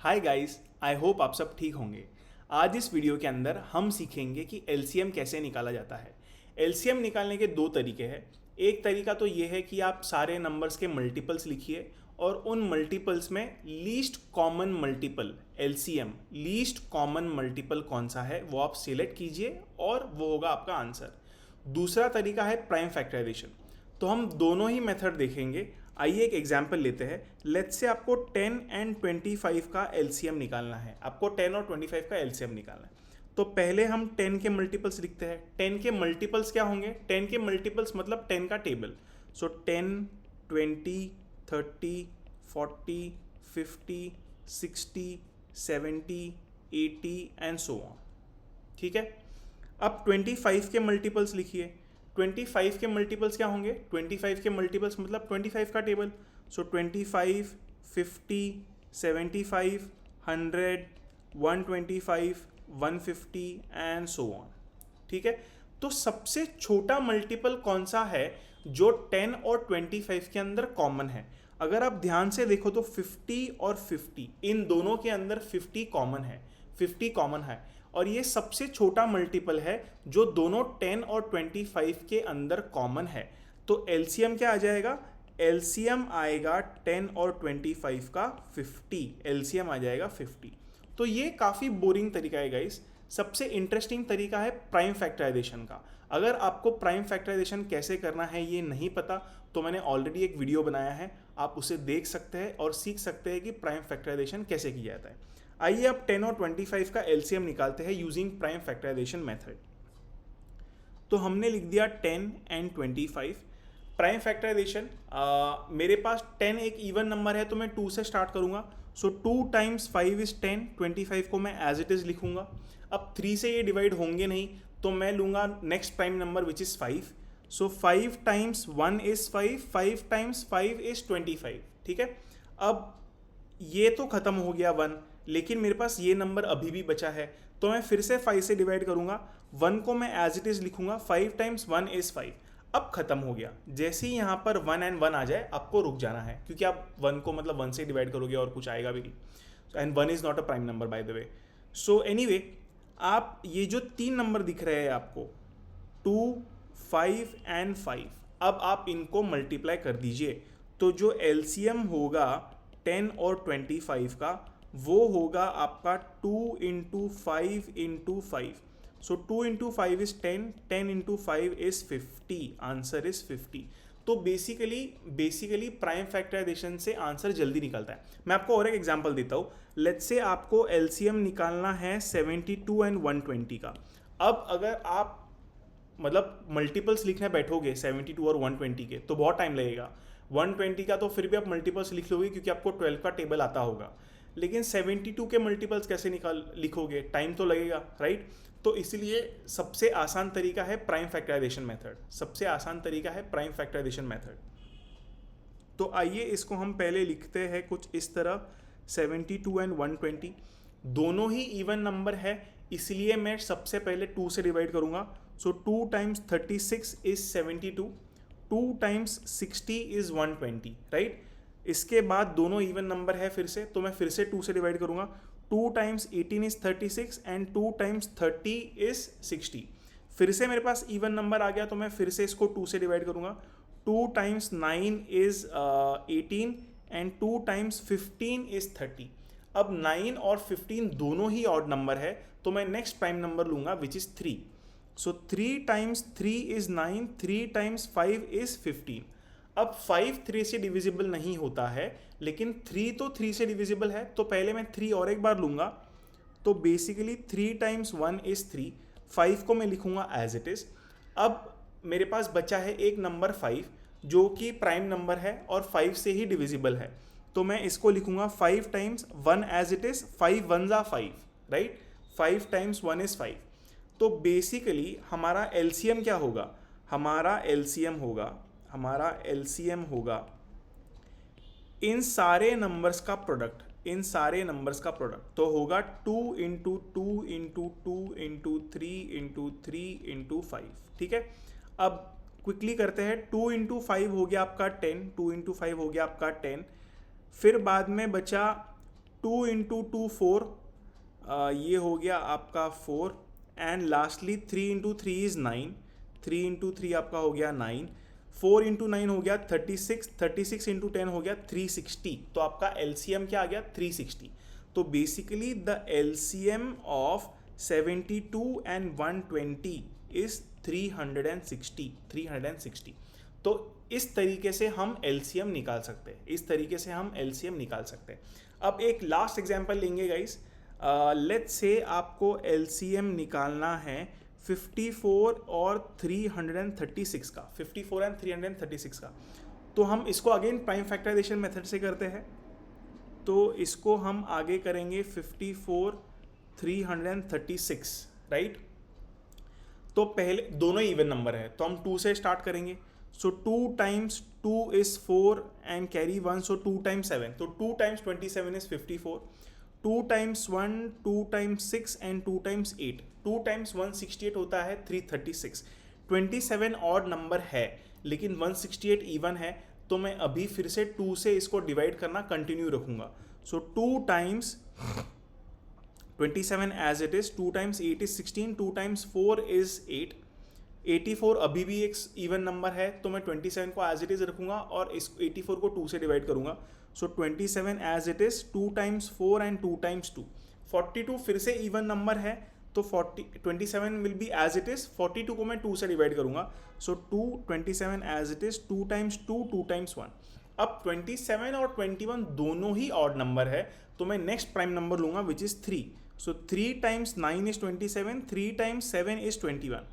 Hi guys, I hope आप सब ठीक होंगे। आज इस वीडियो के अंदर हम सीखेंगे कि एलसीएम कैसे निकाला जाता है। एलसीएम निकालने के दो तरीके हैं। एक तरीका तो ये है कि आप सारे नंबर्स के मल्टीपल्स लिखिए और उन मल्टीपल्स में least common multiple LCM least common multiple कौन सा है वो आप सिलेक्ट कीजिए और वो होगा आपका आंसर। दूसरा तरीका है प्राइम फैक्टराइजेशन। तो हम दोनों ही मेथड देखेंगे। आइए एक एग्जाम्पल लेते हैं। लेट्स से आपको 10 एंड 25 का एलसीएम निकालना है। आपको 10 और 25 का एलसीएम निकालना है। तो पहले हम 10 के मल्टीपल्स लिखते हैं। 10 के मल्टीपल्स क्या होंगे? 10 के मल्टीपल्स मतलब 10 का table. So 10, 20, 30, 40, 50, 60, 70, 80 and so on. ठीक है। अब 25 के मल्टीपल्स लिखिए। 25 के मल्टीपल्स क्या होंगे? 25 के मल्टीपल्स मतलब 25 का table. So 25, 50, 75, 100, 125, 150 and so on. ठीक है। तो सबसे छोटा मल्टीपल कौन सा है जो 10 और 25 के अंदर कॉमन है? अगर आप ध्यान से देखो तो 50 और 50 इन दोनों के अंदर 50 कॉमन है। 50 कॉमन है और ये सबसे छोटा मल्टीपल है जो दोनों 10 और 25 के अंदर कॉमन है। तो एलसीएम क्या आ जाएगा? एलसीएम आएगा 10 और 25 का 50। एलसीएम आ जाएगा 50। तो ये काफ़ी बोरिंग तरीका है गाइस। सबसे इंटरेस्टिंग तरीका है प्राइम फैक्टराइजेशन का। अगर आपको प्राइम फैक्टराइजेशन कैसे करना है ये नहीं पता तो मैंने ऑलरेडी एक वीडियो बनाया है, आप उसे देख सकते हैं और सीख सकते हैं कि प्राइम फैक्टराइजेशन कैसे किया जाता है। आइए अब 10 और 25 का एलसीएम निकालते हैं यूजिंग प्राइम फैक्टराइजेशन मेथड। तो हमने लिख दिया 10 एंड 25। प्राइम फैक्टराइजेशन, मेरे पास 10 एक इवन नंबर है तो मैं 2 से स्टार्ट करूंगा। सो 2 टाइम्स 5 इज 10। 25 को मैं एज इट इज लिखूंगा। अब 3 से ये डिवाइड होंगे नहीं तो मैं लूंगा next prime number which is 5। So 5 times 1 is 5, 5 times 5 is 25। ठीक है। अब ये तो खत्म हो गया 1, लेकिन मेरे पास ये नंबर अभी भी बचा है तो मैं फिर से 5 से डिवाइड करूंगा। 1 को मैं एज इट इज लिखूंगा। 5 टाइम्स 1 इज 5। अब खत्म हो गया। जैसे ही यहाँ पर 1 एंड 1 आ जाए आपको रुक जाना है क्योंकि आप 1 को मतलब 1 से डिवाइड करोगे और कुछ आएगा भी नहीं। And 1 is not a prime number by the way. So anyway, आप ये जो 3 नंबर दिख रहे हैं आपको 2, 5 एंड 5, अब आप इनको मल्टीप्लाई कर दीजिए। तो जो एलसीएम होगा 10 और 25 का वो होगा आपका 2 into 5 into 5। So 2 into 5 is 10, 10 into 5 is 50। Answer is 50। तो बेसिकली प्राइम फैक्टराइजेशन से आंसर जल्दी निकलता है। मैं आपको और एक एग्जांपल देता हूँ। लेट्स से आपको एलसीएम निकालना है 72 एंड 120 का। अब अगर आप मतलब मल्टीपल्स लिखने बैठोगे 72 और 120 के तो बहुत टाइम लगेगा। 120 का तो फिर भी आप मल्टीपल्स लिख लोगे क्योंकि आपको 12 का टेबल आता होगा, लेकिन 72 के मल्टीपल्स कैसे लिखोगे? टाइम तो लगेगा, राइट? तो इसलिए सबसे आसान तरीका है प्राइम फैक्टराइजेशन मेथड। सबसे आसान तरीका है प्राइम फैक्टराइजेशन मेथड। तो आइए इसको हम पहले लिखते हैं कुछ इस तरह। 72 एंड 120 दोनों ही इवन नंबर है इसलिए मैं सबसे पहले 2 से डिवाइड करूंगा। सो 2 times 36 is 72, 2 times 60 is 120, right? इसके बाद दोनों इवन नंबर है फिर से, तो मैं फिर से 2 से डिवाइड करूंगा। 2 times 18 is 36 and 2 times 30 is 60। फिर से मेरे पास इवन नंबर आ गया तो मैं फिर से इसको 2 से डिवाइड करूंगा। 2 times 9 is 18 and 2 times 15 is 30। अब 9 और 15 दोनों ही ऑड नंबर है तो मैं नेक्स्ट प्राइम नंबर लूंगा which is 3। So 3 times 3 is 9, 3 times 5 is 15। अब 5 3 से डिविजिबल नहीं होता है लेकिन 3 तो 3 से डिविजिबल है, तो पहले मैं 3 और एक बार लूंगा। तो बेसिकली 3 टाइम्स 1 इज 3। 5 को मैं लिखूंगा एज इट इज। अब मेरे पास बचा है एक नंबर 5 जो कि प्राइम नंबर है और 5 से ही डिविजिबल है, तो मैं इसको लिखूंगा 5 टाइम्स 1 एज इट इज। 5 1 जा 5, राइट? 5 times 1 is 5। तो बेसिकली हमारा एलसीएम क्या होगा? हमारा एलसीएम होगा इन सारे नंबर्स का प्रोडक्ट। तो होगा 2 into 2 into 2 into 3 into 3 into 5। ठीक है। अब क्विकली करते हैं। 2 इंटू 5 हो गया आपका 10, 2 इंटू 5 हो गया आपका 10। फिर बाद में बचा 2 इंटू 2 4, ये हो गया आपका 4, and lastly 3 into 3 is 9, 3 into 3 आपका हो गया 9, 4 इंटू 9 हो गया 36, 36 इंटू 10 हो गया 360। तो आपका LCM क्या आ गया 360। तो basically the LCM of 72 and 120 is 360, 360। तो इस तरीके से हम LCM निकाल सकते हैं, इस तरीके से हम LCM निकाल सकते हैं। अब एक लास्ट एग्जांपल लेंगे गाइस। लेट्स से आपको LCM निकालना है 54 और 336 का, 54 एंड 336 का। तो हम इसको अगेन प्राइम फैक्टराइजेशन मेथड से करते हैं। तो इसको हम आगे करेंगे 54 336, राइट। तो पहले दोनों इवन नंबर है, तो हम 2 से स्टार्ट करेंगे। सो 2 times 2 is 4 and carry 1, so 2 times 7, तो 2 times 27 is 54, 2 times 1, 2 times 6 and 2 times 8, 2 times 168 होता है 336। 27 ऑड नंबर है लेकिन 168 इवन है, तो मैं अभी फिर से 2 से इसको डिवाइड करना कंटिन्यू रखूंगा। So 2 times 27 as it is, 2 times 8 is 16, 2 times 4 is 8, 84 अभी भी एक इवन नंबर है, तो मैं 27 को एज इट इज रखूंगा और इस 84 को 2 से डिवाइड करूंगा। So 27 as it is, 2 times 4 and 2 times 2, 42 फिर से इवन नंबर है, तो 27 will be as it is, 42 को मैं 2 से डिवाइड करूंगा। So 27 as it is, 2 times 2, 2 times 1। अब 27 और 21 दोनों ही ऑड नंबर है, तो मैं नेक्स्ट प्राइम नंबर लूंगा which is 3। So 3 times 9 is 27, 3 times 7 is 21।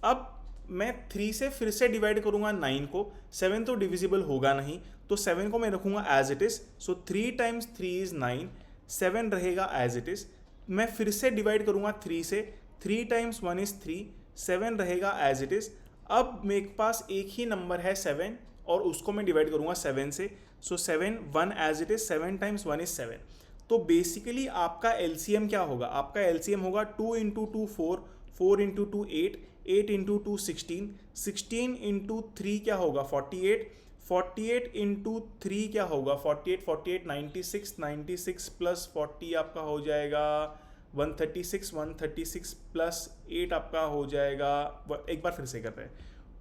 अब मैं 3 से फिर से डिवाइड करूंगा 9 को, 7 तो डिविजिबल होगा नहीं, तो 7 को मैं रखूंगा as it is. So 3 times 3 is 9, 7 रहेगा एज इट इज। मैं फिर से डिवाइड करूंगा 3 से, 3 टाइम्स 1 इज 3, 7 रहेगा एज इट इज। अब मेरे पास एक ही नंबर है 7 और उसको मैं डिवाइड करूंगा 7 से। So 7, 1 as it is, 7 times 1 is 7। तो बेसिकली आपका LCM क्या होगा, आपका LCM होगा 2 इंटू 2 4, 4 इंटू 2 8, 8 इंटू 2 16, 16 इंटू 3 क्या होगा 48, 48 इंटू 3 क्या होगा 48, 48 96, 96 प्लस 40 आपका हो जाएगा 136, 136 प्लस 8 आपका हो जाएगा, एक बार फिर से करते हैं,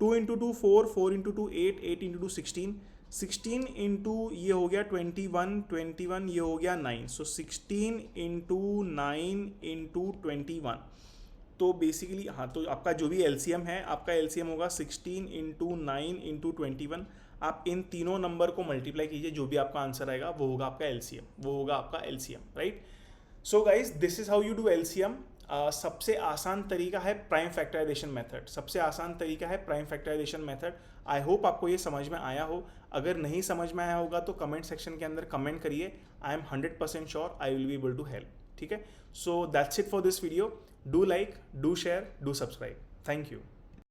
2 इंटू 2 4, 4 इंटू 2 8, 8 इंटू 2 16, 16 इंटू ये हो गया 21, 21 ये हो गया 9, सो 16 इंटू 9 इंटू 21। तो बेसिकली हाँ, तो आपका जो भी LCM है, आपका LCM होगा 16 इंटू 9 इंटू 21। आप इन तीनों नंबर को मल्टीप्लाई कीजिए, जो भी आपका आंसर आएगा वो होगा आपका LCM, वो होगा आपका LCM, right. So guys this is how you do LCM। सबसे आसान तरीका है प्राइम फैक्टराइजेशन मेथड, सबसे आसान तरीका है prime factorisation method. I hope आपको ये समझ में आया हो। अगर नहीं समझ में आया होगा तो कमेंट सेक्शन के अंदर कमेंट करिए, I am 100% sure I will be able to help, ठीक है। So that's it for this video. Do like, do share, do subscribe. Thank you.